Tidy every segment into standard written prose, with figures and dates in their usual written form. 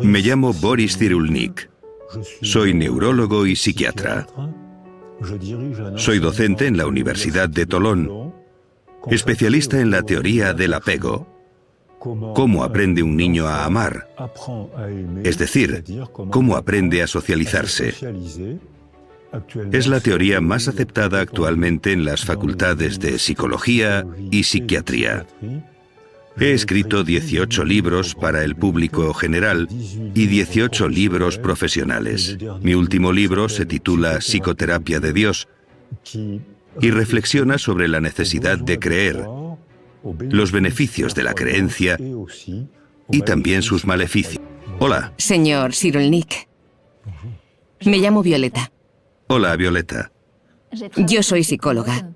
Me llamo Boris Cyrulnik. Soy neurólogo y psiquiatra. Soy docente en la Universidad de Tolón, especialista en la teoría del apego. ¿Cómo aprende un niño a amar? Es decir, ¿cómo aprende a socializarse? Es la teoría más aceptada actualmente en las facultades de psicología y psiquiatría. He escrito 18 libros para el público general y 18 libros profesionales. Mi último libro se titula Psicoterapia de Dios y reflexiona sobre la necesidad de creer, los beneficios de la creencia y también sus maleficios. Hola. Señor Cyrulnik, me llamo Violeta. Hola, Violeta. Yo soy psicóloga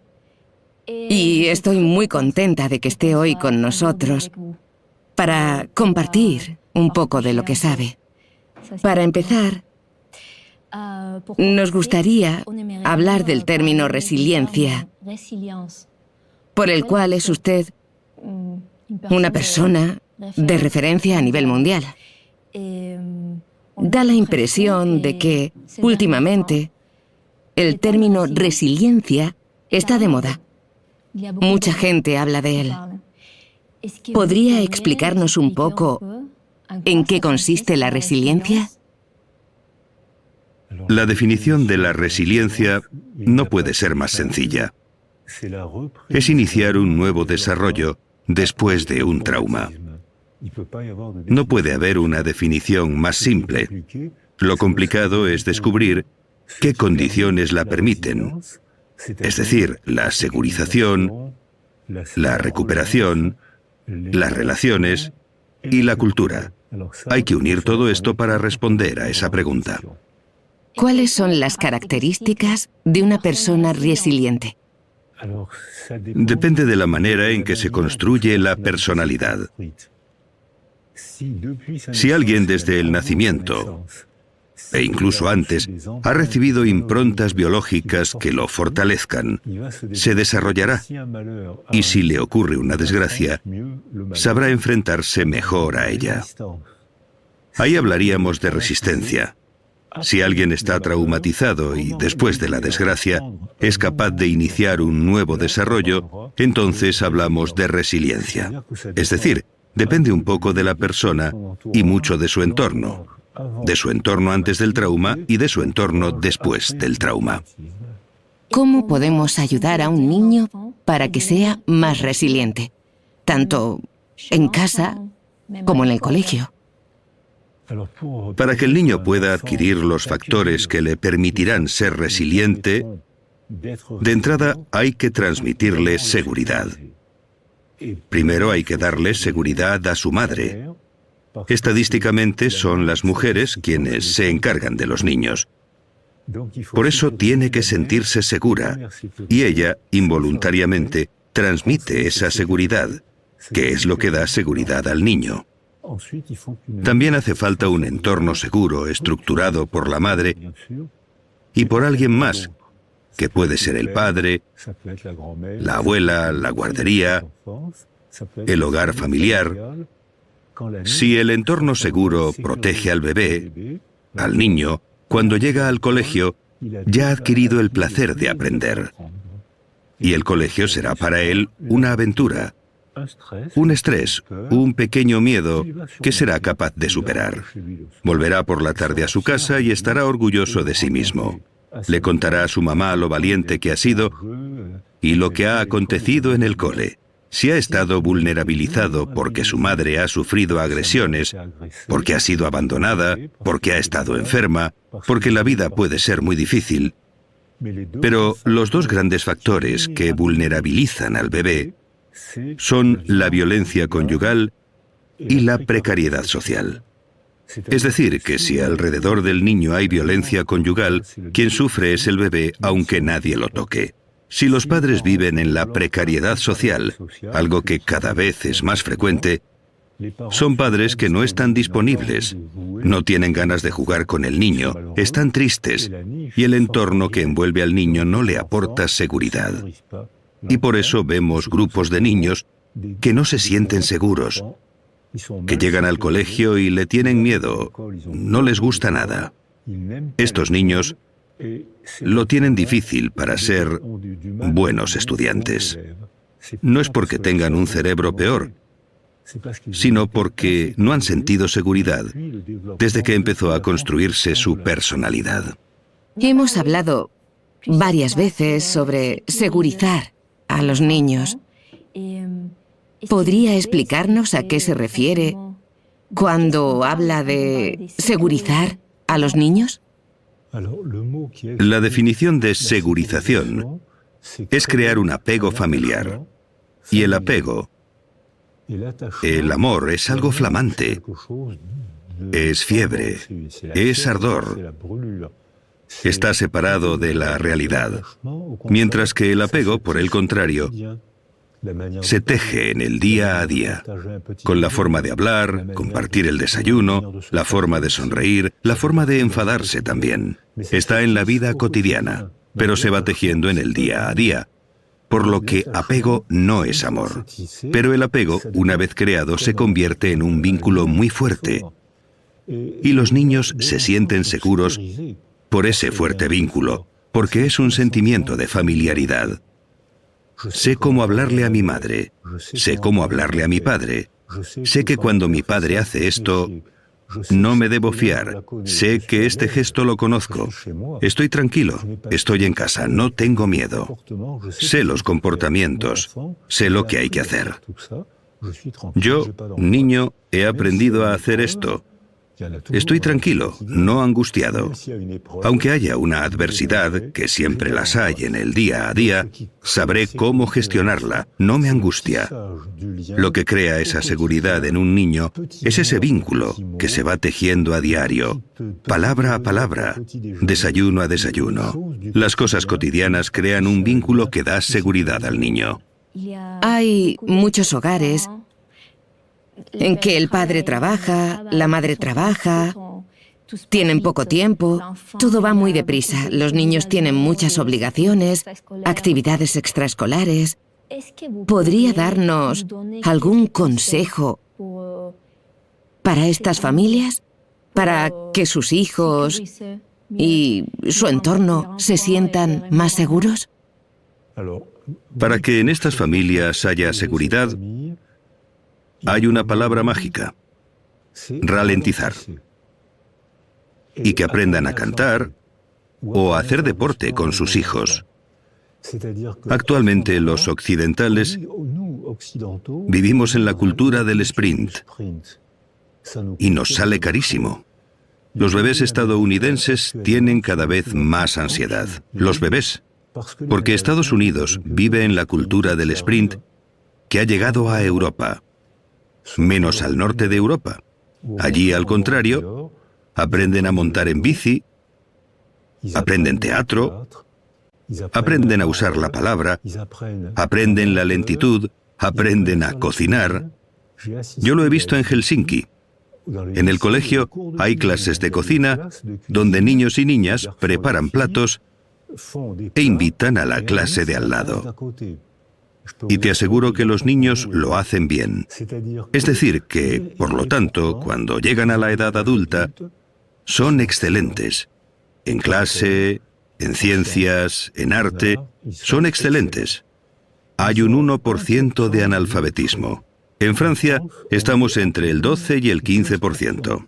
y estoy muy contenta de que esté hoy con nosotros para compartir un poco de lo que sabe. Para empezar, nos gustaría hablar del término resiliencia, por el cual es usted una persona de referencia a nivel mundial. Da la impresión de que, últimamente, el término resiliencia está de moda. Mucha gente habla de él. ¿Podría explicarnos un poco en qué consiste la resiliencia? La definición de la resiliencia no puede ser más sencilla. Es iniciar un nuevo desarrollo después de un trauma. No puede haber una definición más simple. Lo complicado es descubrir qué condiciones la permiten, es decir, la segurización, la recuperación, las relaciones y la cultura. Hay que unir todo esto para responder a esa pregunta. ¿Cuáles son las características de una persona resiliente? Depende de la manera en que se construye la personalidad. Si alguien desde el nacimiento, e incluso antes, ha recibido improntas biológicas que lo fortalezcan, se desarrollará. Y si le ocurre una desgracia, sabrá enfrentarse mejor a ella. Ahí hablaríamos de resistencia. Si alguien está traumatizado y después de la desgracia es capaz de iniciar un nuevo desarrollo, entonces hablamos de resiliencia. Es decir, depende un poco de la persona y mucho de su entorno antes del trauma y de su entorno después del trauma. ¿Cómo podemos ayudar a un niño para que sea más resiliente, tanto en casa como en el colegio? Para que el niño pueda adquirir los factores que le permitirán ser resiliente, de entrada hay que transmitirle seguridad. Primero hay que darle seguridad a su madre. Estadísticamente son las mujeres quienes se encargan de los niños. Por eso tiene que sentirse segura y ella, involuntariamente, transmite esa seguridad, que es lo que da seguridad al niño. También hace falta un entorno seguro, estructurado por la madre y por alguien más, que puede ser el padre, la abuela, la guardería, el hogar familiar. Si el entorno seguro protege al bebé, al niño, cuando llega al colegio, ya ha adquirido el placer de aprender. Y el colegio será para él una aventura, un estrés, un pequeño miedo que será capaz de superar. Volverá por la tarde a su casa y estará orgulloso de sí mismo. Le contará a su mamá lo valiente que ha sido y lo que ha acontecido en el cole. Si ha estado vulnerabilizado porque su madre ha sufrido agresiones, porque ha sido abandonada, porque ha estado enferma, porque la vida puede ser muy difícil. Pero los dos grandes factores que vulnerabilizan al bebé son la violencia conyugal y la precariedad social. Es decir, que si alrededor del niño hay violencia conyugal, quien sufre es el bebé, aunque nadie lo toque. Si los padres viven en la precariedad social, algo que cada vez es más frecuente, son padres que no están disponibles, no tienen ganas de jugar con el niño, están tristes, y el entorno que envuelve al niño no le aporta seguridad. Y por eso vemos grupos de niños que no se sienten seguros, que llegan al colegio y le tienen miedo, no les gusta nada. Estos niños lo tienen difícil para ser buenos estudiantes. No es porque tengan un cerebro peor, sino porque no han sentido seguridad desde que empezó a construirse su personalidad. Hemos hablado varias veces sobre segurizar a los niños. ¿Podría explicarnos a qué se refiere cuando habla de segurizar a los niños? La definición de segurización es crear un apego familiar. Y el apego, el amor, es algo flamante. Es fiebre, es ardor. Está separado de la realidad. Mientras que el apego, por el contrario, se teje en el día a día, con la forma de hablar, compartir el desayuno, la forma de sonreír, la forma de enfadarse también. Está en la vida cotidiana, pero se va tejiendo en el día a día. Por lo que apego no es amor. Pero el apego, una vez creado, se convierte en un vínculo muy fuerte. Y los niños se sienten seguros por ese fuerte vínculo, porque es un sentimiento de familiaridad. Sé cómo hablarle a mi madre, sé cómo hablarle a mi padre, sé que cuando mi padre hace esto, no me debo fiar, sé que este gesto lo conozco, estoy tranquilo, estoy en casa, no tengo miedo, sé los comportamientos, sé lo que hay que hacer. Yo, niño, he aprendido a hacer esto. Estoy tranquilo, no angustiado. Aunque haya una adversidad, que siempre las hay en el día a día, sabré cómo gestionarla, no me angustia. Lo que crea esa seguridad en un niño es ese vínculo que se va tejiendo a diario, palabra a palabra, desayuno a desayuno. Las cosas cotidianas crean un vínculo que da seguridad al niño. Hay muchos hogares en que el padre trabaja, la madre trabaja, tienen poco tiempo, todo va muy deprisa, los niños tienen muchas obligaciones, actividades extraescolares. ¿Podría darnos algún consejo para estas familias? Para que sus hijos y su entorno se sientan más seguros. Para que en estas familias haya seguridad, hay una palabra mágica: ralentizar. Y que aprendan a cantar o a hacer deporte con sus hijos. Actualmente los occidentales vivimos en la cultura del sprint y nos sale carísimo. Los bebés estadounidenses tienen cada vez más ansiedad. Los bebés, porque Estados Unidos vive en la cultura del sprint que ha llegado a Europa, menos al norte de Europa. Allí, al contrario, aprenden a montar en bici, aprenden teatro, aprenden a usar la palabra, aprenden la lentitud, aprenden a cocinar. Yo lo he visto en Helsinki. En el colegio hay clases de cocina donde niños y niñas preparan platos e invitan a la clase de al lado. Y te aseguro que los niños lo hacen bien. Es decir, que, por lo tanto, cuando llegan a la edad adulta, son excelentes. En clase, en ciencias, en arte, son excelentes. Hay un 1% de analfabetismo. En Francia estamos entre el 12 y el 15%.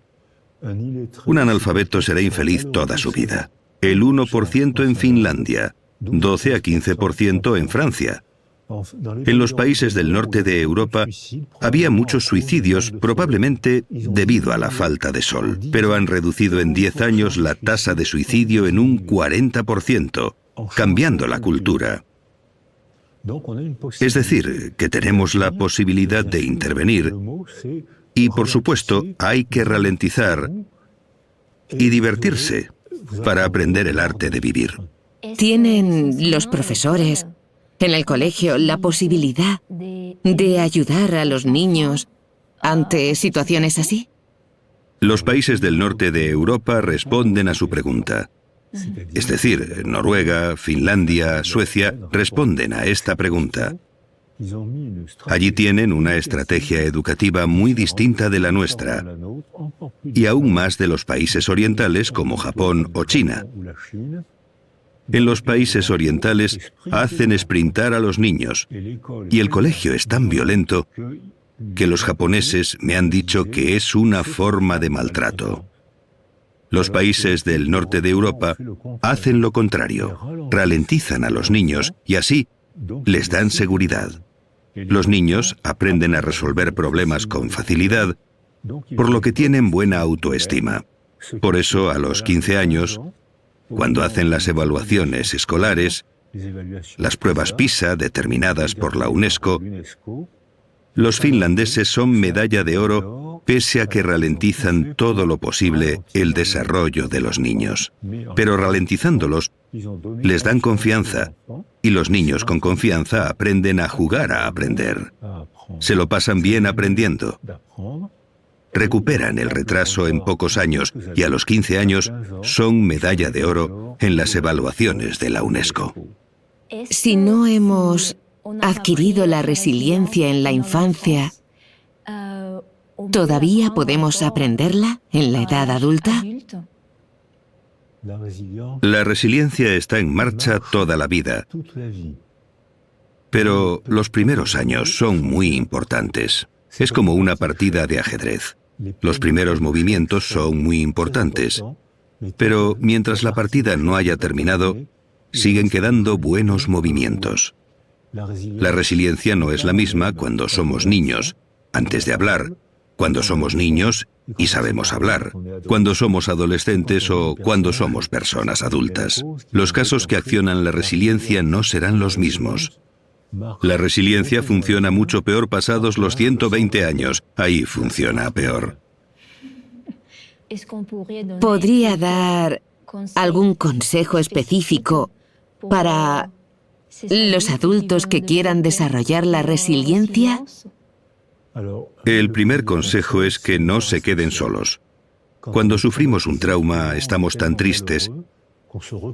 Un analfabeto será infeliz toda su vida. El 1% en Finlandia, 12 a 15% en Francia. En los países del norte de Europa había muchos suicidios, probablemente debido a la falta de sol, pero han reducido en 10 años la tasa de suicidio en un 40%, cambiando la cultura. Es decir, que tenemos la posibilidad de intervenir y, por supuesto, hay que ralentizar y divertirse para aprender el arte de vivir. ¿Tienen los profesores en el colegio la posibilidad de ayudar a los niños ante situaciones así? Los países del norte de Europa responden a su pregunta. Es decir, Noruega, Finlandia, Suecia responden a esta pregunta. Allí tienen una estrategia educativa muy distinta de la nuestra, y aún más de los países orientales como Japón o China. En los países orientales hacen sprintar a los niños, y el colegio es tan violento que los japoneses me han dicho que es una forma de maltrato. Los países del norte de Europa hacen lo contrario, ralentizan a los niños y así les dan seguridad. Los niños aprenden a resolver problemas con facilidad, por lo que tienen buena autoestima. Por eso, a los 15 años, cuando hacen las evaluaciones escolares, las pruebas PISA determinadas por la UNESCO, los finlandeses son medalla de oro pese a que ralentizan todo lo posible el desarrollo de los niños. Pero ralentizándolos, les dan confianza, y los niños con confianza aprenden a jugar a aprender. Se lo pasan bien aprendiendo. Recuperan el retraso en pocos años y a los 15 años son medalla de oro en las evaluaciones de la UNESCO. Si no hemos adquirido la resiliencia en la infancia, ¿todavía podemos aprenderla en la edad adulta? La resiliencia está en marcha toda la vida, pero los primeros años son muy importantes. Es como una partida de ajedrez. Los primeros movimientos son muy importantes, pero mientras la partida no haya terminado, siguen quedando buenos movimientos. La resiliencia no es la misma cuando somos niños, antes de hablar, cuando somos niños y sabemos hablar, cuando somos adolescentes o cuando somos personas adultas. Los casos que accionan la resiliencia no serán los mismos. La resiliencia funciona mucho peor pasados los 120 años. Ahí funciona peor. ¿Podría dar algún consejo específico para los adultos que quieran desarrollar la resiliencia? El primer consejo es que no se queden solos. Cuando sufrimos un trauma, estamos tan tristes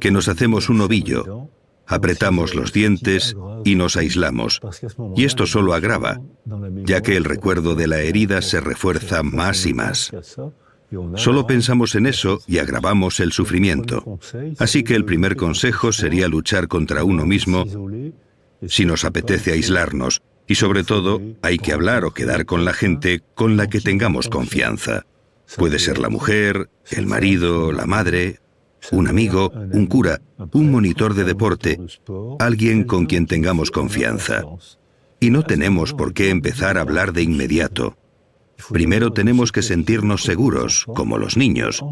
que nos hacemos un ovillo, apretamos los dientes y nos aislamos. Y esto solo agrava, ya que el recuerdo de la herida se refuerza más y más. Solo pensamos en eso y agravamos el sufrimiento. Así que el primer consejo sería luchar contra uno mismo si nos apetece aislarnos. Y sobre todo, hay que hablar o quedar con la gente con la que tengamos confianza. Puede ser la mujer, el marido, la madre, un amigo, un cura, un monitor de deporte, alguien con quien tengamos confianza. Y no tenemos por qué empezar a hablar de inmediato. Primero tenemos que sentirnos seguros, como los niños,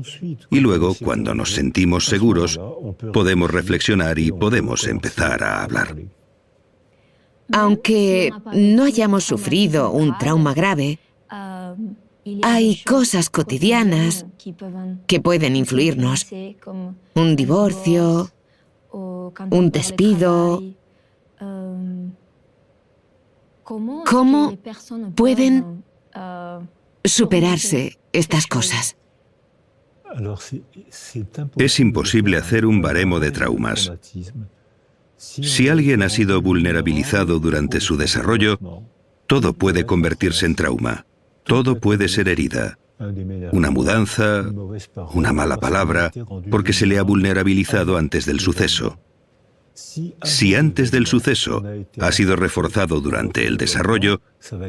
y luego, cuando nos sentimos seguros, podemos reflexionar y podemos empezar a hablar. Aunque no hayamos sufrido un trauma grave, hay cosas cotidianas que pueden influirnos. Un divorcio, un despido. ¿Cómo pueden superarse estas cosas? Es imposible hacer un baremo de traumas. Si alguien ha sido vulnerabilizado durante su desarrollo, todo puede convertirse en trauma. Todo puede ser herida. Una mudanza, una mala palabra, porque se le ha vulnerabilizado antes del suceso. Si antes del suceso ha sido reforzado durante el desarrollo,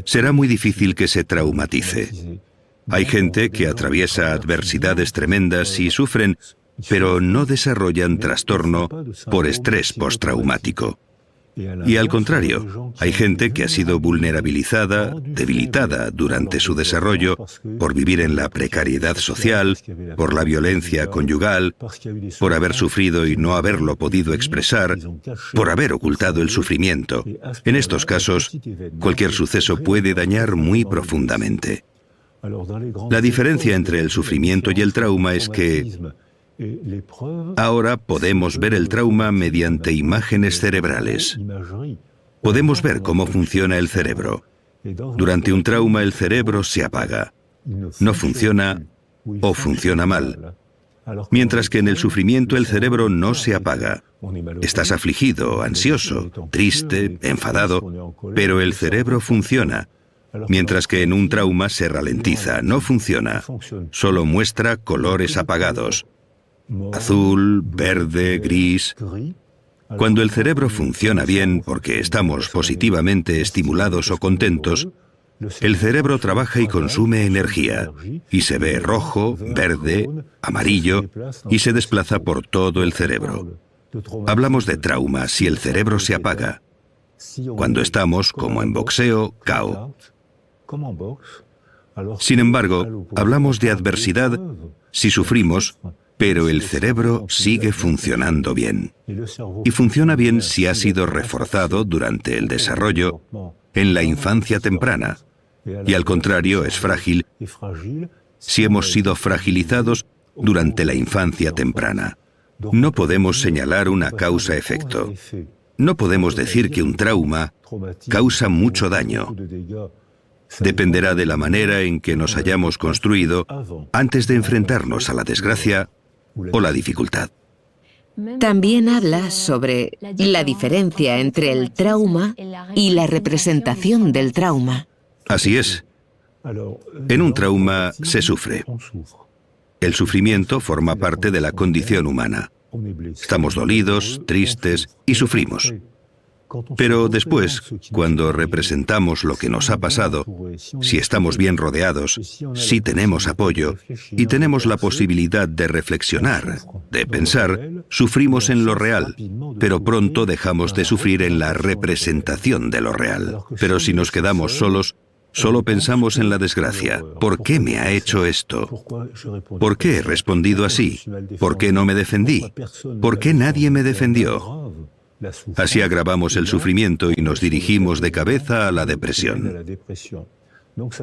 será muy difícil que se traumatice. Hay gente que atraviesa adversidades tremendas y sufren, pero no desarrollan trastorno por estrés postraumático. Y al contrario, hay gente que ha sido vulnerabilizada, debilitada durante su desarrollo por vivir en la precariedad social, por la violencia conyugal, por haber sufrido y no haberlo podido expresar, por haber ocultado el sufrimiento. En estos casos, cualquier suceso puede dañar muy profundamente. La diferencia entre el sufrimiento y el trauma es que ahora podemos ver el trauma mediante imágenes cerebrales. Podemos ver cómo funciona el cerebro. Durante un trauma el cerebro se apaga. No funciona o funciona mal. Mientras que en el sufrimiento el cerebro no se apaga. Estás afligido, ansioso, triste, enfadado, pero el cerebro funciona. Mientras que en un trauma se ralentiza, no funciona. Solo muestra colores apagados. Azul, verde, gris. Cuando el cerebro funciona bien porque estamos positivamente estimulados o contentos, el cerebro trabaja y consume energía, y se ve rojo, verde, amarillo, y se desplaza por todo el cerebro. Hablamos de trauma si el cerebro se apaga. Cuando estamos, como en boxeo, KO. Sin embargo, hablamos de adversidad si sufrimos, pero el cerebro sigue funcionando bien. Y funciona bien si ha sido reforzado durante el desarrollo en la infancia temprana. Y al contrario, es frágil si hemos sido fragilizados durante la infancia temprana. No podemos señalar una causa-efecto. No podemos decir que un trauma causa mucho daño. Dependerá de la manera en que nos hayamos construido antes de enfrentarnos a la desgracia o la dificultad. También habla sobre la diferencia entre el trauma y la representación del trauma. Así es. En un trauma se sufre. El sufrimiento forma parte de la condición humana. Estamos dolidos, tristes y sufrimos. Pero después, cuando representamos lo que nos ha pasado, si estamos bien rodeados, si tenemos apoyo y tenemos la posibilidad de reflexionar, de pensar, sufrimos en lo real, pero pronto dejamos de sufrir en la representación de lo real. Pero si nos quedamos solos, solo pensamos en la desgracia. ¿Por qué me ha hecho esto? ¿Por qué he respondido así? ¿Por qué no me defendí? ¿Por qué nadie me defendió? Así agravamos el sufrimiento y nos dirigimos de cabeza a la depresión.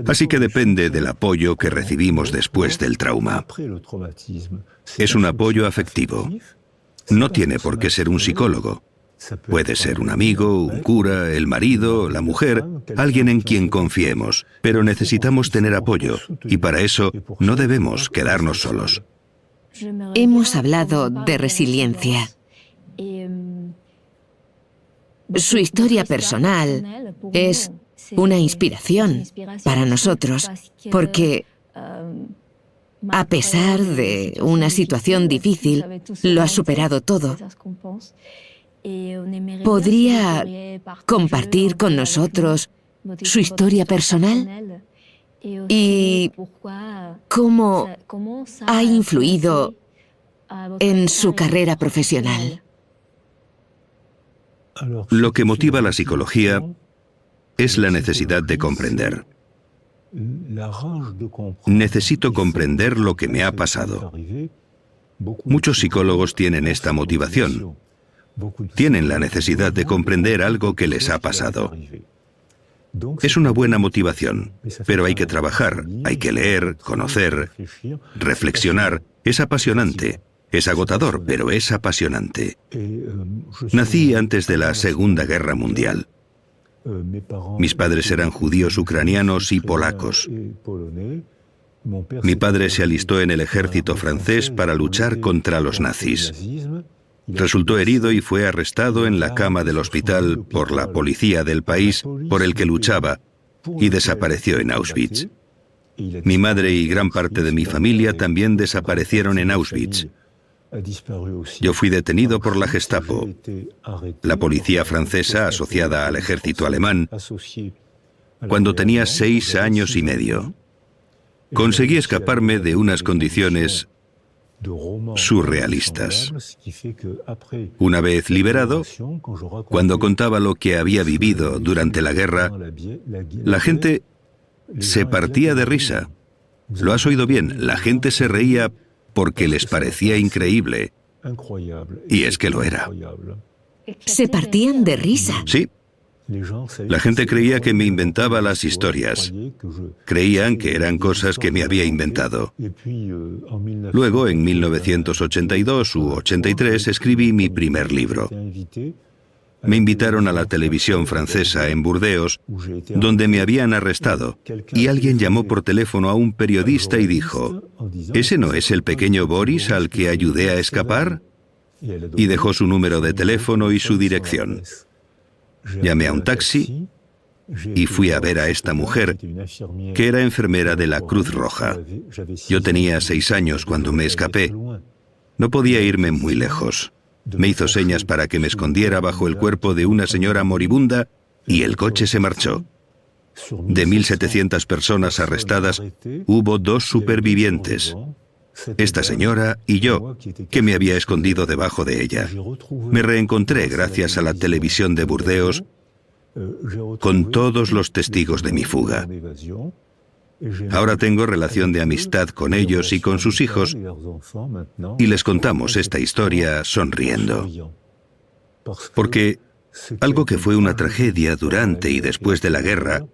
Así que depende del apoyo que recibimos después del trauma. Es un apoyo afectivo. No tiene por qué ser un psicólogo. Puede ser un amigo, un cura, el marido, la mujer, alguien en quien confiemos. Pero necesitamos tener apoyo y para eso no debemos quedarnos solos. Hemos hablado de resiliencia. Su historia personal es una inspiración para nosotros, porque a pesar de una situación difícil, lo ha superado todo. ¿Podría compartir con nosotros su historia personal? ¿Y cómo ha influido en su carrera profesional? Lo que motiva la psicología es la necesidad de comprender. Necesito comprender lo que me ha pasado. Muchos psicólogos tienen esta motivación. Tienen la necesidad de comprender algo que les ha pasado. Es una buena motivación, pero hay que trabajar, hay que leer, conocer, reflexionar. Es apasionante. Es agotador, pero es apasionante. Nací antes de la Segunda Guerra Mundial. Mis padres eran judíos ucranianos y polacos. Mi padre se alistó en el ejército francés para luchar contra los nazis. Resultó herido y fue arrestado en la cama del hospital por la policía del país por el que luchaba y desapareció en Auschwitz. Mi madre y gran parte de mi familia también desaparecieron en Auschwitz. Yo fui detenido por la Gestapo, la policía francesa asociada al ejército alemán, cuando tenía 6 años y medio. Conseguí escaparme de unas condiciones surrealistas. Una vez liberado, cuando contaba lo que había vivido durante la guerra, la gente se partía de risa. Lo has oído bien, la gente se reía porque les parecía increíble. Y es que lo era. ¿Se partían de risa? Sí. La gente creía que me inventaba las historias. Creían que eran cosas que me había inventado. Luego, en 1982 u 83, escribí mi primer libro. Me invitaron a la televisión francesa en Burdeos, donde me habían arrestado, y alguien llamó por teléfono a un periodista y dijo: ¿ese no es el pequeño Boris al que ayudé a escapar? Y dejó su número de teléfono y su dirección. Llamé a un taxi y fui a ver a esta mujer, que era enfermera de la Cruz Roja. Yo tenía 6 años cuando me escapé. No podía irme muy lejos. Me hizo señas para que me escondiera bajo el cuerpo de una señora moribunda y el coche se marchó. De 1.700 personas arrestadas, hubo 2 supervivientes. Esta señora y yo, que me había escondido debajo de ella. Me reencontré gracias a la televisión de Burdeos con todos los testigos de mi fuga. Ahora tengo relación de amistad con ellos y con sus hijos, y les contamos esta historia sonriendo. Porque algo que fue una tragedia durante y después de la guerra,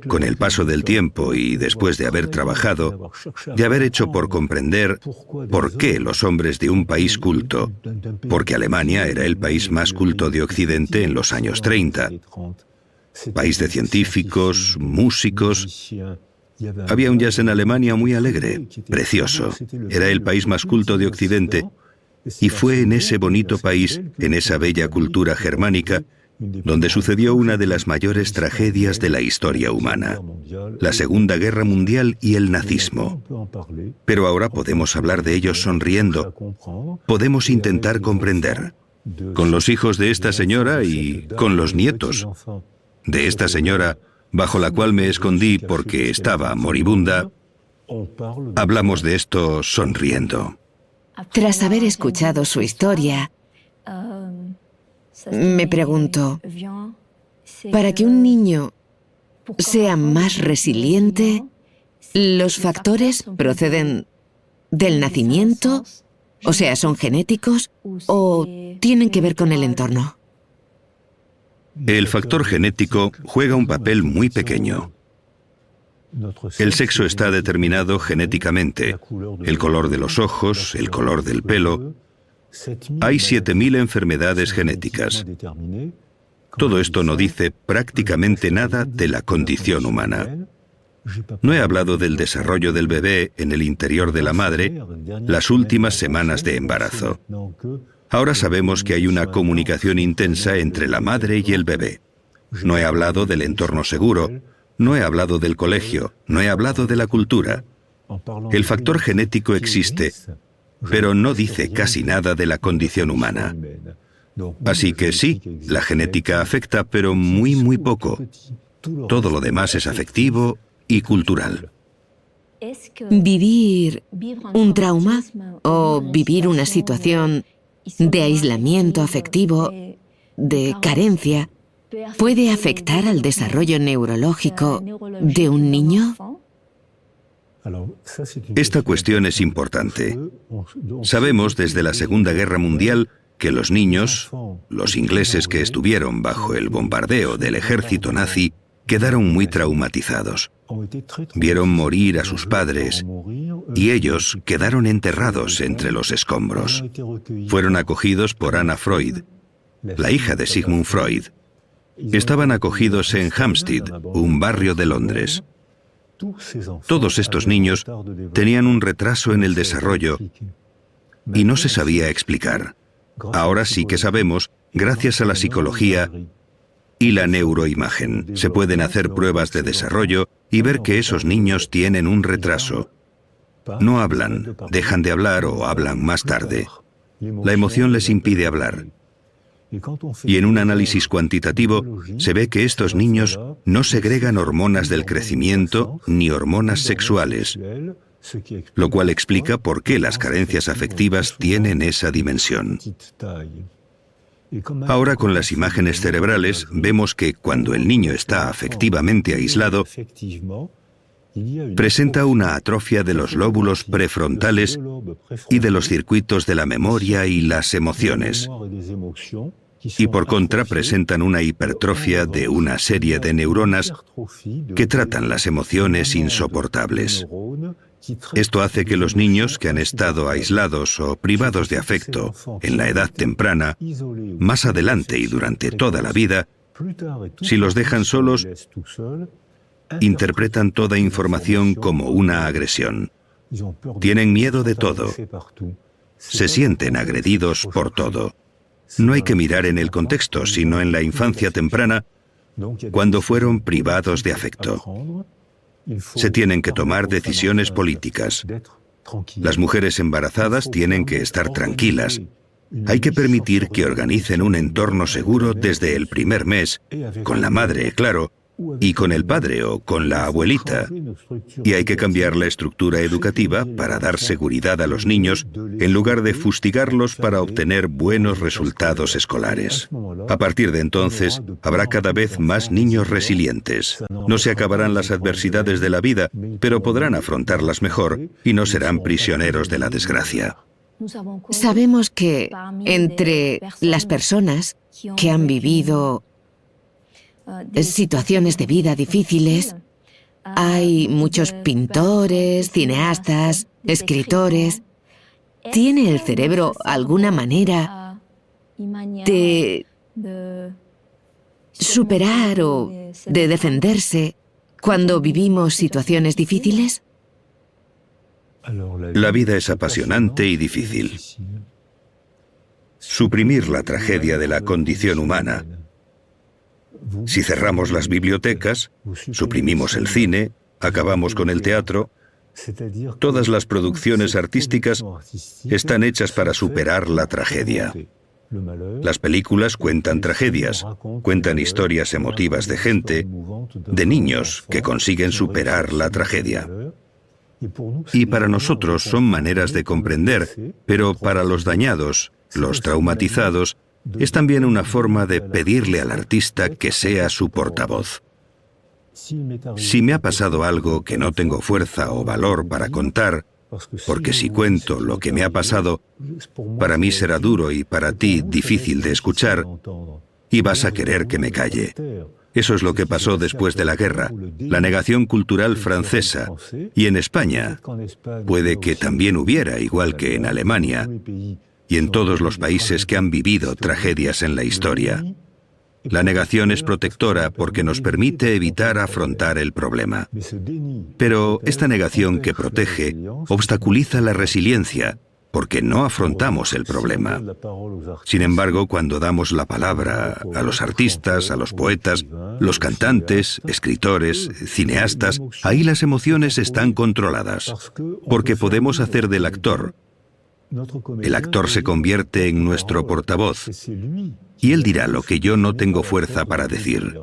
con el paso del tiempo y después de haber trabajado, de haber hecho por comprender por qué los hombres de un país culto, porque Alemania era el país más culto de Occidente en los años 30, país de científicos, músicos. Había un jazz en Alemania muy alegre, precioso. Era el país más culto de Occidente, y fue en ese bonito país, en esa bella cultura germánica, donde sucedió una de las mayores tragedias de la historia humana, la Segunda Guerra Mundial y el nazismo. Pero ahora podemos hablar de ellos sonriendo. Podemos intentar comprender. Con los hijos de esta señora y con los nietos de esta señora, bajo la cual me escondí porque estaba moribunda, hablamos de esto sonriendo. Tras haber escuchado su historia, me pregunto, para que un niño sea más resiliente, ¿los factores proceden del nacimiento? O sea, ¿son genéticos o tienen que ver con el entorno? El factor genético juega un papel muy pequeño. El sexo está determinado genéticamente. El color de los ojos, el color del pelo. Hay 7.000 enfermedades genéticas. Todo esto no dice prácticamente nada de la condición humana. No he hablado del desarrollo del bebé en el interior de la madre las últimas semanas de embarazo. Ahora sabemos que hay una comunicación intensa entre la madre y el bebé. No he hablado del entorno seguro, no he hablado del colegio, no he hablado de la cultura. El factor genético existe, pero no dice casi nada de la condición humana. Así que sí, la genética afecta, pero muy poco. Todo lo demás es afectivo y cultural. ¿Vivir un trauma o vivir una situación de aislamiento afectivo, de carencia, puede afectar al desarrollo neurológico de un niño? Esta cuestión es importante. Sabemos desde la Segunda Guerra Mundial que los niños, los ingleses que estuvieron bajo el bombardeo del ejército nazi, quedaron muy traumatizados. Vieron morir a sus padres y ellos quedaron enterrados entre los escombros. Fueron acogidos por Anna Freud, la hija de Sigmund Freud. Estaban acogidos en Hampstead, un barrio de Londres. Todos estos niños tenían un retraso en el desarrollo y no se sabía explicar. Ahora sí que sabemos, gracias a la psicología y la neuroimagen. Se pueden hacer pruebas de desarrollo y ver que esos niños tienen un retraso. No hablan, dejan de hablar o hablan más tarde. La emoción les impide hablar. Y en un análisis cuantitativo se ve que estos niños no segregan hormonas del crecimiento ni hormonas sexuales, lo cual explica por qué las carencias afectivas tienen esa dimensión. Ahora con las imágenes cerebrales vemos que cuando el niño está afectivamente aislado, presenta una atrofia de los lóbulos prefrontales y de los circuitos de la memoria y las emociones. Y por contra presentan una hipertrofia de una serie de neuronas que tratan las emociones insoportables. Esto hace que los niños que han estado aislados o privados de afecto en la edad temprana, más adelante y durante toda la vida, si los dejan solos, interpretan toda información como una agresión. Tienen miedo de todo. Se sienten agredidos por todo. No hay que mirar en el contexto, sino en la infancia temprana, cuando fueron privados de afecto. Se tienen que tomar decisiones políticas. Las mujeres embarazadas tienen que estar tranquilas. Hay que permitir que organicen un entorno seguro desde el primer mes, con la madre, claro, y con el padre o con la abuelita. Y hay que cambiar la estructura educativa para dar seguridad a los niños en lugar de fustigarlos para obtener buenos resultados escolares. A partir de entonces, habrá cada vez más niños resilientes. No se acabarán las adversidades de la vida, pero podrán afrontarlas mejor y no serán prisioneros de la desgracia. Sabemos que entre las personas que han vivido situaciones de vida difíciles, hay muchos pintores, cineastas, escritores. ¿Tiene el cerebro alguna manera de superar o de defenderse cuando vivimos situaciones difíciles? La vida es apasionante y difícil. Suprimir la tragedia de la condición humana. Si cerramos las bibliotecas, suprimimos el cine, acabamos con el teatro, todas las producciones artísticas están hechas para superar la tragedia. Las películas cuentan tragedias, cuentan historias emotivas de gente, de niños que consiguen superar la tragedia. Y para nosotros son maneras de comprender, pero para los dañados, los traumatizados, es también una forma de pedirle al artista que sea su portavoz. Si me ha pasado algo que no tengo fuerza o valor para contar, porque si cuento lo que me ha pasado, para mí será duro y para ti difícil de escuchar, y vas a querer que me calle. Eso es lo que pasó después de la guerra, la negación cultural francesa, y en España puede que también hubiera, igual que en Alemania, y en todos los países que han vivido tragedias en la historia. La negación es protectora porque nos permite evitar afrontar el problema. Pero esta negación que protege obstaculiza la resiliencia, porque no afrontamos el problema. Sin embargo, cuando damos la palabra a los artistas, a los poetas, los cantantes, escritores, cineastas, ahí las emociones están controladas, porque podemos hacer del actor. El actor se convierte en nuestro portavoz, y él dirá lo que yo no tengo fuerza para decir.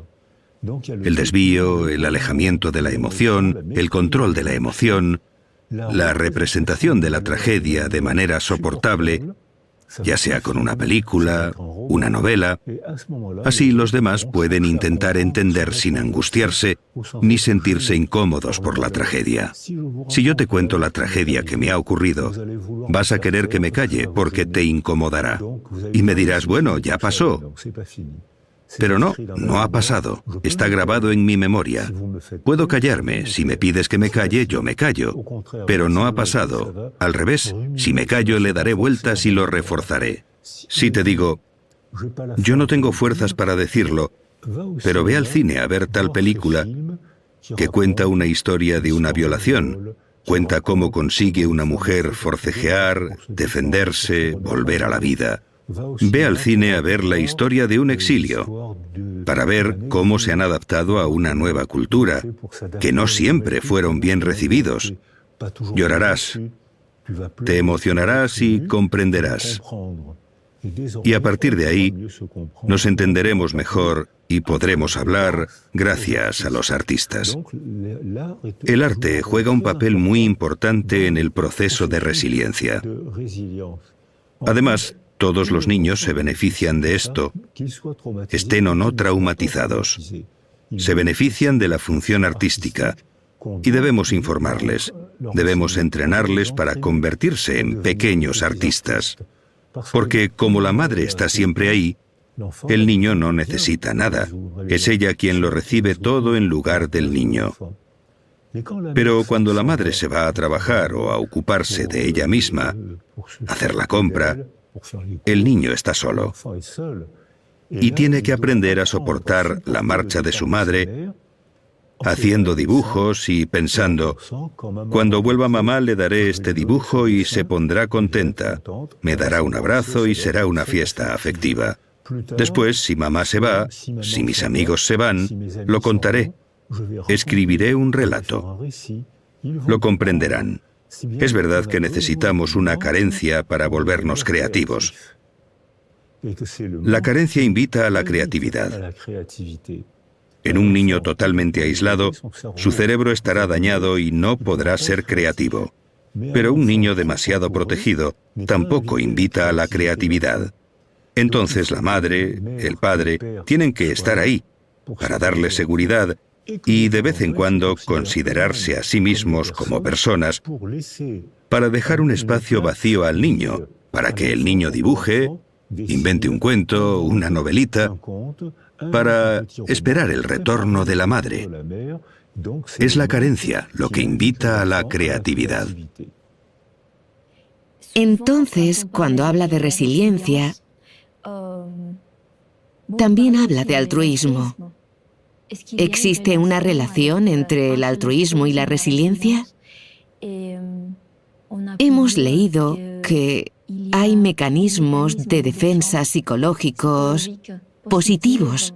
El desvío, el alejamiento de la emoción, el control de la emoción, la representación de la tragedia de manera soportable, ya sea con una película, una novela. Así los demás pueden intentar entender sin angustiarse ni sentirse incómodos por la tragedia. Si yo te cuento la tragedia que me ha ocurrido, vas a querer que me calle porque te incomodará. Y me dirás, bueno, ya pasó. Pero no, no ha pasado. Está grabado en mi memoria. Puedo callarme. Si me pides que me calle, yo me callo. Pero no ha pasado. Al revés, si me callo, le daré vueltas y lo reforzaré. Si te digo, yo no tengo fuerzas para decirlo, pero ve al cine a ver tal película que cuenta una historia de una violación. Cuenta cómo consigue una mujer forcejear, defenderse, volver a la vida. Ve al cine a ver la historia de un exilio, para ver cómo se han adaptado a una nueva cultura, que no siempre fueron bien recibidos. Llorarás, te emocionarás y comprenderás. Y a partir de ahí, nos entenderemos mejor y podremos hablar gracias a los artistas. El arte juega un papel muy importante en el proceso de resiliencia. Además, todos los niños se benefician de esto, estén o no traumatizados. Se benefician de la función artística y debemos informarles, debemos entrenarles para convertirse en pequeños artistas. Porque como la madre está siempre ahí, el niño no necesita nada. Es ella quien lo recibe todo en lugar del niño. Pero cuando la madre se va a trabajar o a ocuparse de ella misma, hacer la compra, el niño está solo y tiene que aprender a soportar la marcha de su madre, haciendo dibujos y pensando, cuando vuelva mamá le daré este dibujo y se pondrá contenta, me dará un abrazo y será una fiesta afectiva. Después, si mamá se va, si mis amigos se van, lo contaré. Escribiré un relato. Lo comprenderán. Es verdad que necesitamos una carencia para volvernos creativos. La carencia invita a la creatividad. En un niño totalmente aislado, su cerebro estará dañado y no podrá ser creativo. Pero un niño demasiado protegido tampoco invita a la creatividad. Entonces la madre, el padre, tienen que estar ahí para darle seguridad y de vez en cuando considerarse a sí mismos como personas para dejar un espacio vacío al niño, para que el niño dibuje, invente un cuento, una novelita, para esperar el retorno de la madre. Es la carencia lo que invita a la creatividad. Entonces, cuando habla de resiliencia, también habla de altruismo. ¿Existe una relación entre el altruismo y la resiliencia? Hemos leído que hay mecanismos de defensa psicológicos positivos.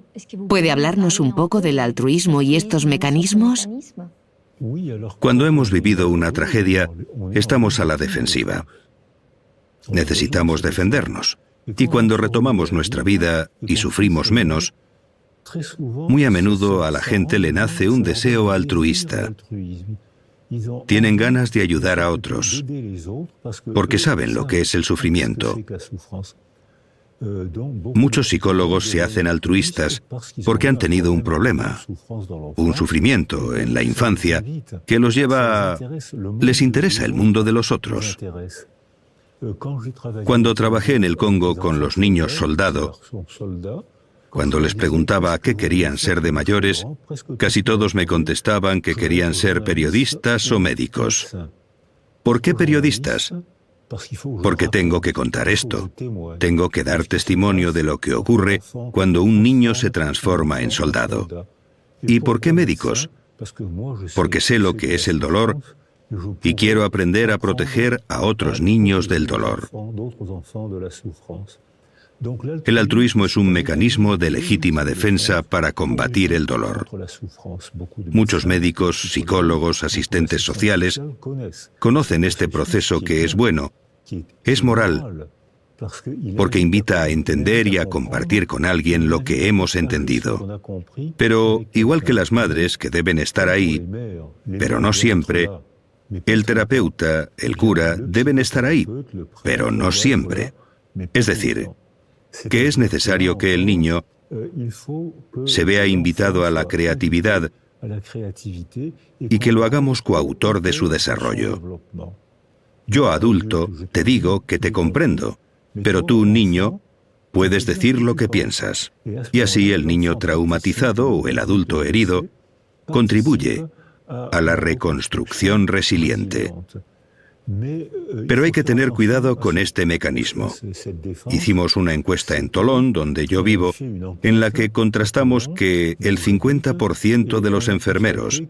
¿Puede hablarnos un poco del altruismo y estos mecanismos? Cuando hemos vivido una tragedia, estamos a la defensiva. Necesitamos defendernos. Y cuando retomamos nuestra vida y sufrimos menos, muy a menudo a la gente le nace un deseo altruista. Tienen ganas de ayudar a otros, porque saben lo que es el sufrimiento. Muchos psicólogos se hacen altruistas porque han tenido un problema, un sufrimiento en la infancia que los lleva a... Les interesa el mundo de los otros. Cuando trabajé en el Congo con los niños soldado, cuando les preguntaba qué querían ser de mayores, casi todos me contestaban que querían ser periodistas o médicos. ¿Por qué periodistas? Porque tengo que contar esto. Tengo que dar testimonio de lo que ocurre cuando un niño se transforma en soldado. ¿Y por qué médicos? Porque sé lo que es el dolor y quiero aprender a proteger a otros niños del dolor. El altruismo es un mecanismo de legítima defensa para combatir el dolor. Muchos médicos, psicólogos, asistentes sociales conocen este proceso que es bueno, es moral, porque invita a entender y a compartir con alguien lo que hemos entendido. Pero, igual que las madres que deben estar ahí, pero no siempre, el terapeuta, el cura, deben estar ahí, pero no siempre. Es decir, que es necesario que el niño se vea invitado a la creatividad y que lo hagamos coautor de su desarrollo. Yo, adulto, te digo que te comprendo, pero tú, niño, puedes decir lo que piensas. Y así el niño traumatizado o el adulto herido contribuye a la reconstrucción resiliente. Pero hay que tener cuidado con este mecanismo. Hicimos una encuesta en Tolón, donde yo vivo, en la que contrastamos que el 50% de los enfermeros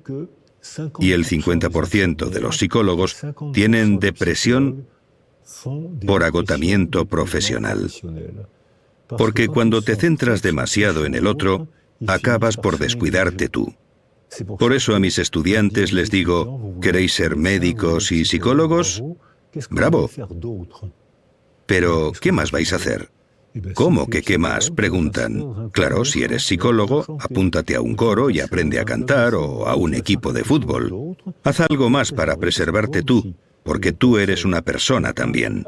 y el 50% de los psicólogos tienen depresión por agotamiento profesional. Porque cuando te centras demasiado en el otro, acabas por descuidarte tú. Por eso a mis estudiantes les digo, ¿queréis ser médicos y psicólogos? ¡Bravo! Pero, ¿qué más vais a hacer? ¿Cómo que qué más? Preguntan. Claro, si eres psicólogo, apúntate a un coro y aprende a cantar o a un equipo de fútbol. Haz algo más para preservarte tú, porque tú eres una persona también.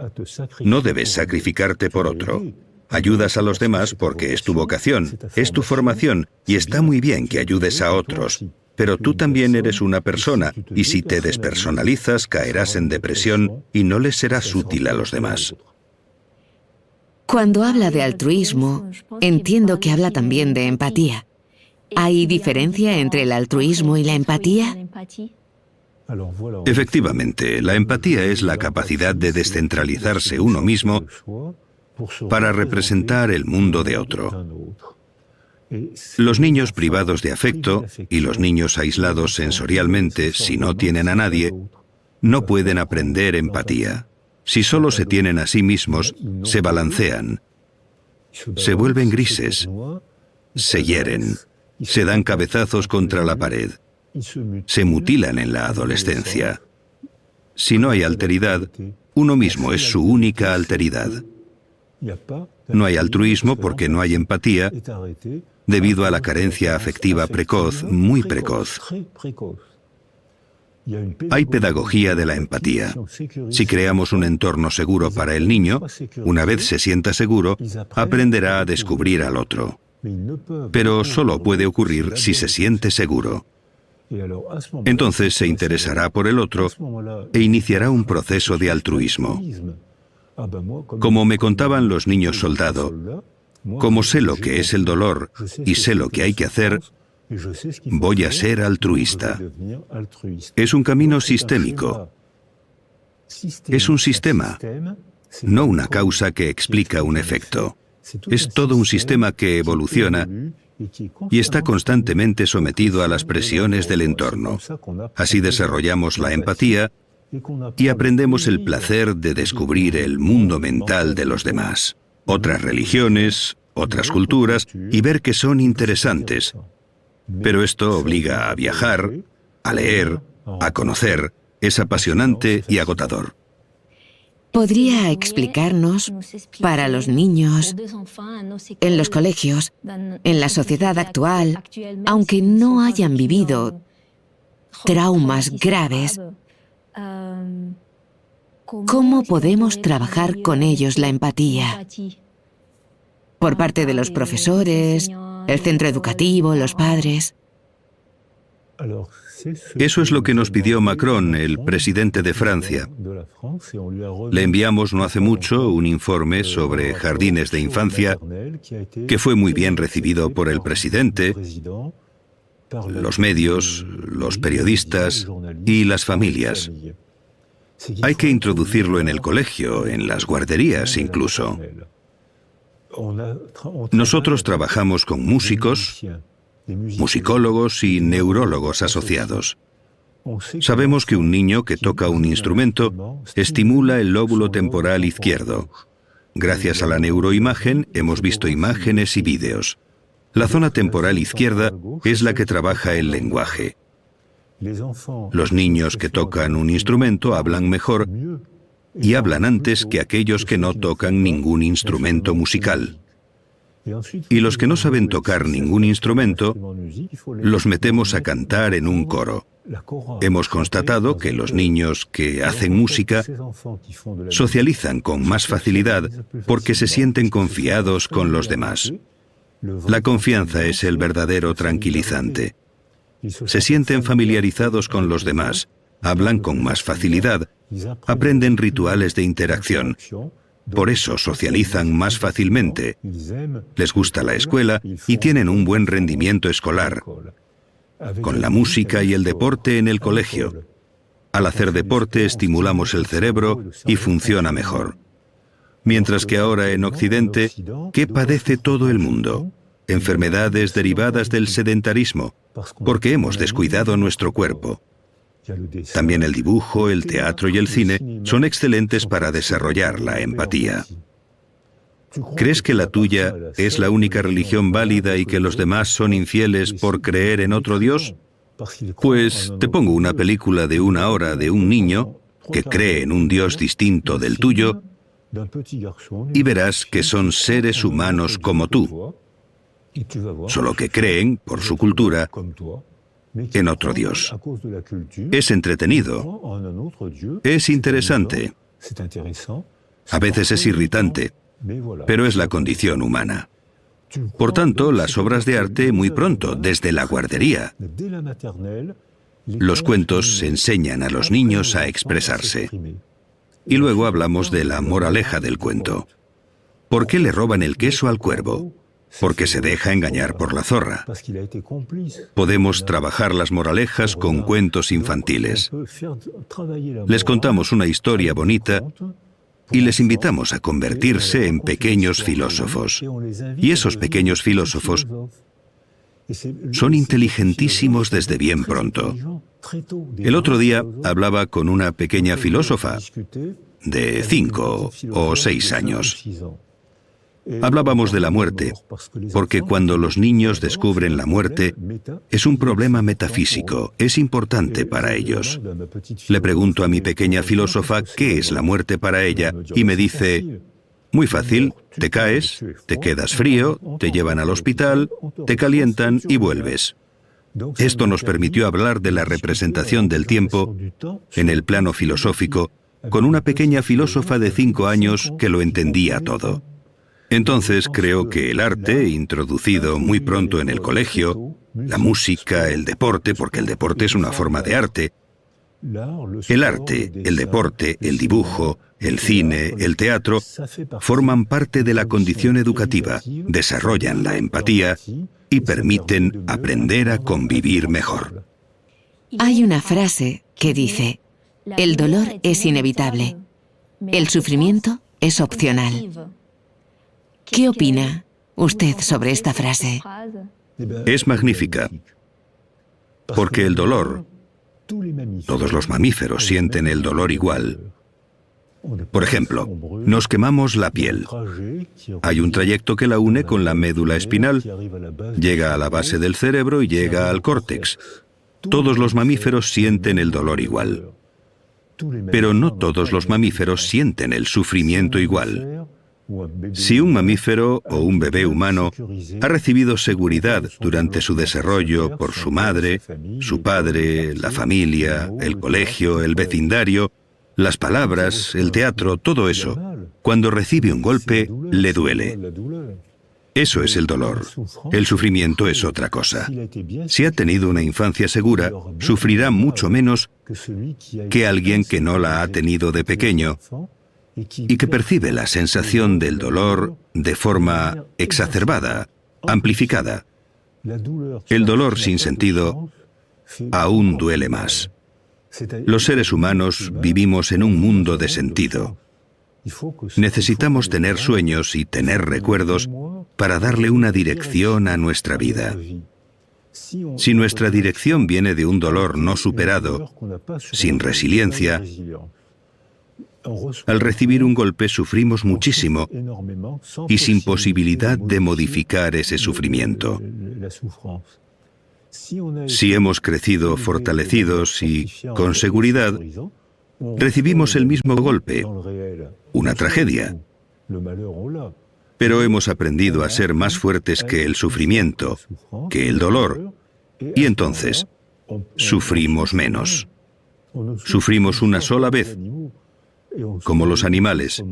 No debes sacrificarte por otro. Ayudas a los demás porque es tu vocación, es tu formación, y está muy bien que ayudes a otros. Pero tú también eres una persona, y si te despersonalizas caerás en depresión y no les serás útil a los demás. Cuando habla de altruismo, entiendo que habla también de empatía. ¿Hay diferencia entre el altruismo y la empatía? Efectivamente, la empatía es la capacidad de descentralizarse uno mismo para representar el mundo de otro. Los niños privados de afecto y los niños aislados sensorialmente, si no tienen a nadie, no pueden aprender empatía. Si solo se tienen a sí mismos, se balancean, se vuelven grises, se hieren, se dan cabezazos contra la pared, se mutilan en la adolescencia. Si no hay alteridad, uno mismo es su única alteridad. No hay altruismo porque no hay empatía, debido a la carencia afectiva precoz, muy precoz. Hay pedagogía de la empatía. Si creamos un entorno seguro para el niño, una vez se sienta seguro, aprenderá a descubrir al otro. Pero solo puede ocurrir si se siente seguro. Entonces se interesará por el otro e iniciará un proceso de altruismo. Como me contaban los niños soldado, como sé lo que es el dolor y sé lo que hay que hacer, voy a ser altruista. Es un camino sistémico. Es un sistema, no una causa que explica un efecto. Es todo un sistema que evoluciona y está constantemente sometido a las presiones del entorno. Así desarrollamos la empatía y aprendemos el placer de descubrir el mundo mental de los demás, otras religiones, otras culturas, y ver que son interesantes. Pero esto obliga a viajar, a leer, a conocer. Es apasionante y agotador. ¿Podría explicarnos, para los niños, en los colegios, en la sociedad actual, aunque no hayan vivido traumas graves, cómo podemos trabajar con ellos la empatía? Por parte de los profesores, el centro educativo, los padres. Eso es lo que nos pidió Macron, el presidente de Francia. Le enviamos no hace mucho un informe sobre jardines de infancia que fue muy bien recibido por el presidente, los medios, los periodistas y las familias. Hay que introducirlo en el colegio, en las guarderías incluso. Nosotros trabajamos con músicos, musicólogos y neurólogos asociados. Sabemos que un niño que toca un instrumento estimula el lóbulo temporal izquierdo. Gracias a la neuroimagen hemos visto imágenes y vídeos. La zona temporal izquierda es la que trabaja el lenguaje. Los niños que tocan un instrumento hablan mejor y hablan antes que aquellos que no tocan ningún instrumento musical. Y los que no saben tocar ningún instrumento, los metemos a cantar en un coro. Hemos constatado que los niños que hacen música socializan con más facilidad porque se sienten confiados con los demás. La confianza es el verdadero tranquilizante. Se sienten familiarizados con los demás, hablan con más facilidad, aprenden rituales de interacción. Por eso socializan más fácilmente, les gusta la escuela y tienen un buen rendimiento escolar. Con la música y el deporte en el colegio. Al hacer deporte estimulamos el cerebro y funciona mejor. Mientras que ahora en Occidente, ¿qué padece todo el mundo? Enfermedades derivadas del sedentarismo, porque hemos descuidado nuestro cuerpo. También el dibujo, el teatro y el cine son excelentes para desarrollar la empatía. ¿Crees que la tuya es la única religión válida y que los demás son infieles por creer en otro Dios? Pues te pongo una película de 1 hora de un niño que cree en un Dios distinto del tuyo y verás que son seres humanos como tú, solo que creen, por su cultura, en otro Dios. Es entretenido, es interesante, a veces es irritante, pero es la condición humana. Por tanto, las obras de arte muy pronto, desde la guardería. Los cuentos se enseñan a los niños a expresarse. Y luego hablamos de la moraleja del cuento. ¿Por qué le roban el queso al cuervo? porque se deja engañar por la zorra. Podemos trabajar las moralejas con cuentos infantiles. Les contamos una historia bonita y les invitamos a convertirse en pequeños filósofos. Y esos pequeños filósofos son inteligentísimos desde bien pronto. El otro día hablaba con una pequeña filósofa de 5 o 6 años. Hablábamos de la muerte, porque cuando los niños descubren la muerte, es un problema metafísico, es importante para ellos. Le pregunto a mi pequeña filósofa qué es la muerte para ella, y me dice: muy fácil, te caes, te quedas frío, te llevan al hospital, te calientan y vuelves. Esto nos permitió hablar de la representación del tiempo en el plano filosófico, con una pequeña filósofa de 5 años que lo entendía todo. Entonces creo que el arte, introducido muy pronto en el colegio, la música, el deporte, porque el deporte es una forma de arte, el arte, el deporte, el dibujo, el cine, el teatro, forman parte de la condición educativa, desarrollan la empatía y permiten aprender a convivir mejor. Hay una frase que dice: el dolor es inevitable, el sufrimiento es opcional. ¿Qué opina usted sobre esta frase? Es magnífica, porque el dolor, todos los mamíferos sienten el dolor igual. Por ejemplo, nos quemamos la piel. Hay un trayecto que la une con la médula espinal, llega a la base del cerebro y llega al córtex. Todos los mamíferos sienten el dolor igual. Pero no todos los mamíferos sienten el sufrimiento igual. Si un mamífero o un bebé humano ha recibido seguridad durante su desarrollo por su madre, su padre, la familia, el colegio, el vecindario, las palabras, el teatro, todo eso, cuando recibe un golpe, le duele. Eso es el dolor. El sufrimiento es otra cosa. Si ha tenido una infancia segura, sufrirá mucho menos que alguien que no la ha tenido de pequeño y que percibe la sensación del dolor de forma exacerbada, amplificada. El dolor sin sentido aún duele más. Los seres humanos vivimos en un mundo de sentido. Necesitamos tener sueños y tener recuerdos para darle una dirección a nuestra vida. Si nuestra dirección viene de un dolor no superado, sin resiliencia, al recibir un golpe sufrimos muchísimo y sin posibilidad de modificar ese sufrimiento. Si hemos crecido fortalecidos y con seguridad, recibimos el mismo golpe, una tragedia. Pero hemos aprendido a ser más fuertes que el sufrimiento, que el dolor, y entonces sufrimos menos. Sufrimos una sola vez, como los animales.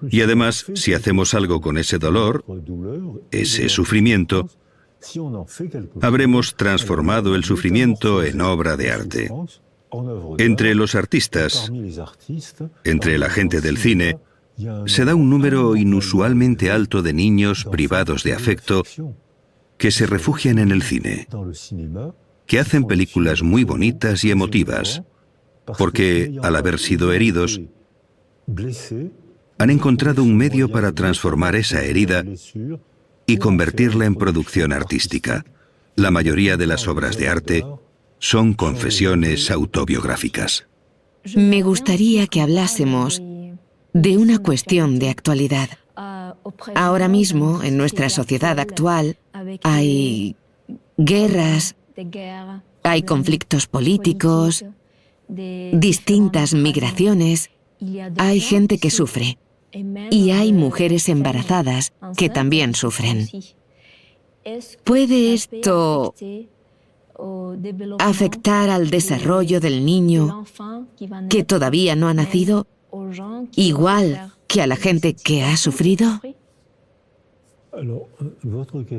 Y además, si hacemos algo con ese dolor, ese sufrimiento, habremos transformado el sufrimiento en obra de arte. Entre los artistas, entre la gente del cine, se da un número inusualmente alto de niños privados de afecto que se refugian en el cine, que hacen películas muy bonitas y emotivas, porque, al haber sido heridos, han encontrado un medio para transformar esa herida y convertirla en producción artística. La mayoría de las obras de arte son confesiones autobiográficas. Me gustaría que hablásemos de una cuestión de actualidad. Ahora mismo, en nuestra sociedad actual, hay guerras, hay conflictos políticos, distintas migraciones, hay gente que sufre y hay mujeres embarazadas que también sufren. ¿Puede esto afectar al desarrollo del niño que todavía no ha nacido, igual que a la gente que ha sufrido?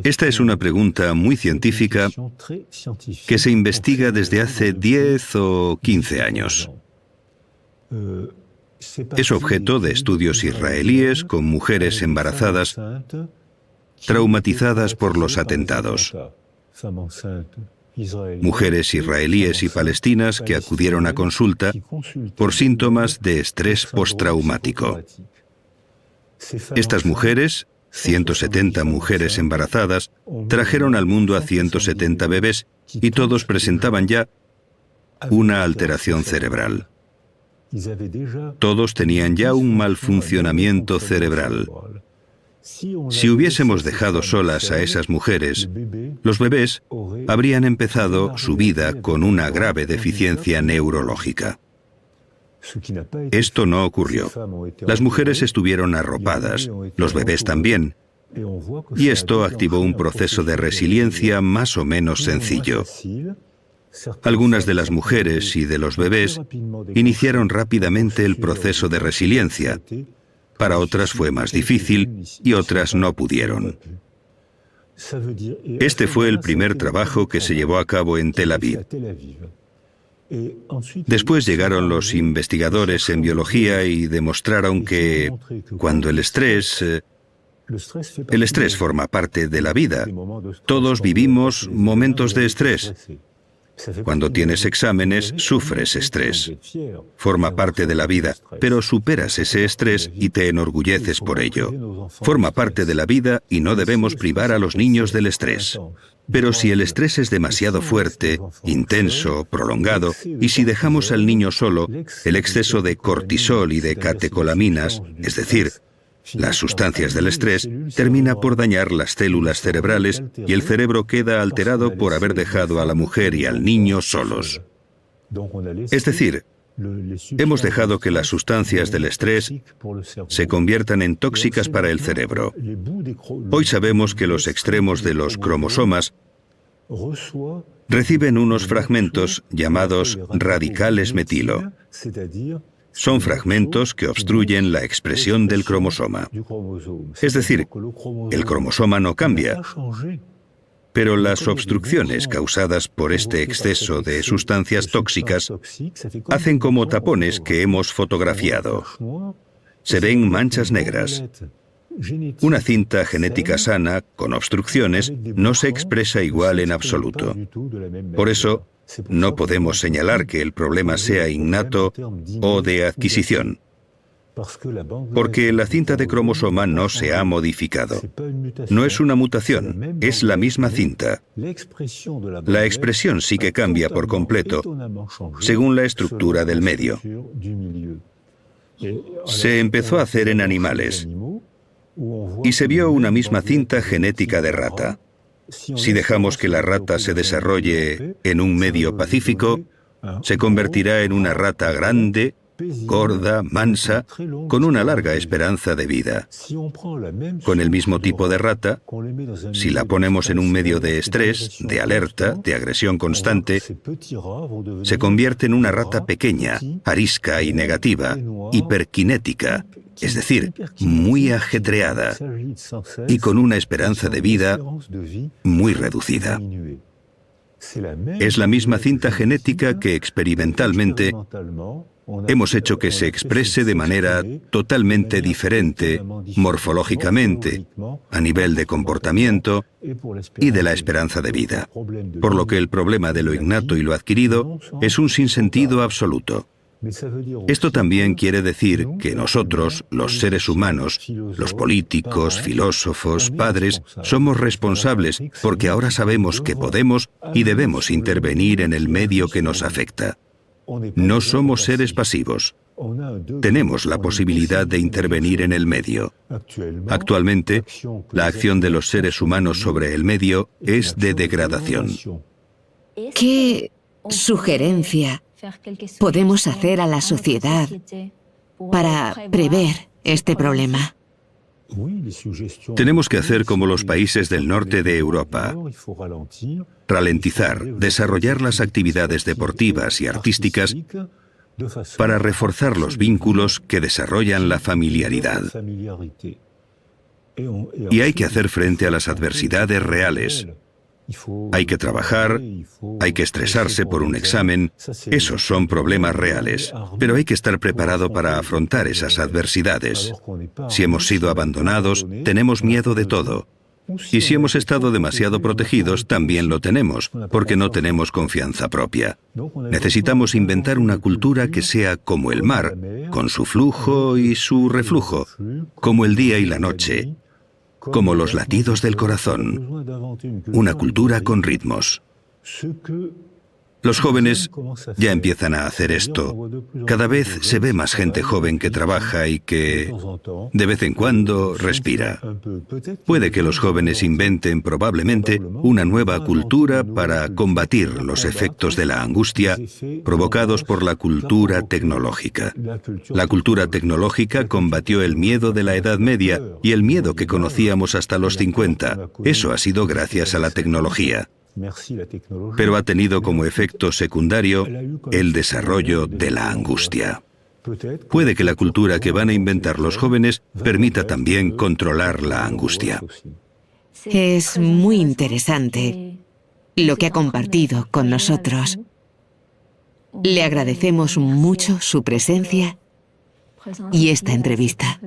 Esta es una pregunta muy científica que se investiga desde hace 10 o 15 años. Es objeto de estudios israelíes con mujeres embarazadas traumatizadas por los atentados. Mujeres israelíes y palestinas que acudieron a consulta por síntomas de estrés postraumático. Estas mujeres, 170 mujeres embarazadas, trajeron al mundo a 170 bebés y todos presentaban ya una alteración cerebral. Todos tenían ya un mal funcionamiento cerebral. Si hubiésemos dejado solas a esas mujeres, los bebés habrían empezado su vida con una grave deficiencia neurológica. Esto no ocurrió. Las mujeres estuvieron arropadas, los bebés también, y esto activó un proceso de resiliencia más o menos sencillo. Algunas de las mujeres y de los bebés iniciaron rápidamente el proceso de resiliencia. Para otras fue más difícil y otras no pudieron. Este fue el primer trabajo que se llevó a cabo en Tel Aviv. Después llegaron los investigadores en biología y demostraron que cuando el estrés forma parte de la vida. Todos vivimos momentos de estrés. Cuando tienes exámenes, sufres estrés. Forma parte de la vida, pero superas ese estrés y te enorgulleces por ello. Forma parte de la vida y no debemos privar a los niños del estrés. Pero si el estrés es demasiado fuerte, intenso, prolongado, y si dejamos al niño solo, el exceso de cortisol y de catecolaminas, es decir, las sustancias del estrés, termina por dañar las células cerebrales y el cerebro queda alterado por haber dejado a la mujer y al niño solos. Es decir, hemos dejado que las sustancias del estrés se conviertan en tóxicas para el cerebro. Hoy sabemos que los extremos de los cromosomas reciben unos fragmentos llamados radicales metilo. Son fragmentos que obstruyen la expresión del cromosoma. Es decir, el cromosoma no cambia, pero las obstrucciones causadas por este exceso de sustancias tóxicas hacen como tapones que hemos fotografiado. Se ven manchas negras. Una cinta genética sana, con obstrucciones, no se expresa igual en absoluto. Por eso, no podemos señalar que el problema sea innato o de adquisición, porque la cinta de cromosoma no se ha modificado. No es una mutación, es la misma cinta. La expresión sí que cambia por completo, según la estructura del medio. Se empezó a hacer en animales, y se vio una misma cinta genética de rata. Si dejamos que la rata se desarrolle en un medio pacífico, se convertirá en una rata grande, gorda, mansa, con una larga esperanza de vida. Con el mismo tipo de rata, si la ponemos en un medio de estrés, de alerta, de agresión constante, se convierte en una rata pequeña, arisca y negativa, hiperkinética, es decir, muy ajetreada y con una esperanza de vida muy reducida. Es la misma cinta genética que experimentalmente hemos hecho que se exprese de manera totalmente diferente, morfológicamente, a nivel de comportamiento y de la esperanza de vida. Por lo que el problema de lo innato y lo adquirido es un sinsentido absoluto. Esto también quiere decir que nosotros, los seres humanos, los políticos, filósofos, padres, somos responsables porque ahora sabemos que podemos y debemos intervenir en el medio que nos afecta. No somos seres pasivos. Tenemos la posibilidad de intervenir en el medio. Actualmente, la acción de los seres humanos sobre el medio es de degradación. ¿Qué sugerencia podemos hacer a la sociedad para prever este problema? Tenemos que hacer como los países del norte de Europa. Ralentizar, desarrollar las actividades deportivas y artísticas para reforzar los vínculos que desarrollan la familiaridad. Y hay que hacer frente a las adversidades reales. Hay que trabajar, hay que estresarse por un examen. Esos son problemas reales, pero hay que estar preparado para afrontar esas adversidades. Si hemos sido abandonados, tenemos miedo de todo. Y si hemos estado demasiado protegidos, también lo tenemos, porque no tenemos confianza propia. Necesitamos inventar una cultura que sea como el mar, con su flujo y su reflujo, como el día y la noche, como los latidos del corazón, una cultura con ritmos. Los jóvenes ya empiezan a hacer esto. Cada vez se ve más gente joven que trabaja y que, de vez en cuando, respira. Puede que los jóvenes inventen probablemente una nueva cultura para combatir los efectos de la angustia provocados por la cultura tecnológica. La cultura tecnológica combatió el miedo de la Edad Media y el miedo que conocíamos hasta los 50. Eso ha sido gracias a la tecnología. Pero ha tenido como efecto secundario el desarrollo de la angustia. Puede que la cultura que van a inventar los jóvenes permita también controlar la angustia. Es muy interesante lo que ha compartido con nosotros. Le agradecemos mucho su presencia y esta entrevista.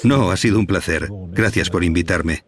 No, ha sido un placer. Gracias por invitarme.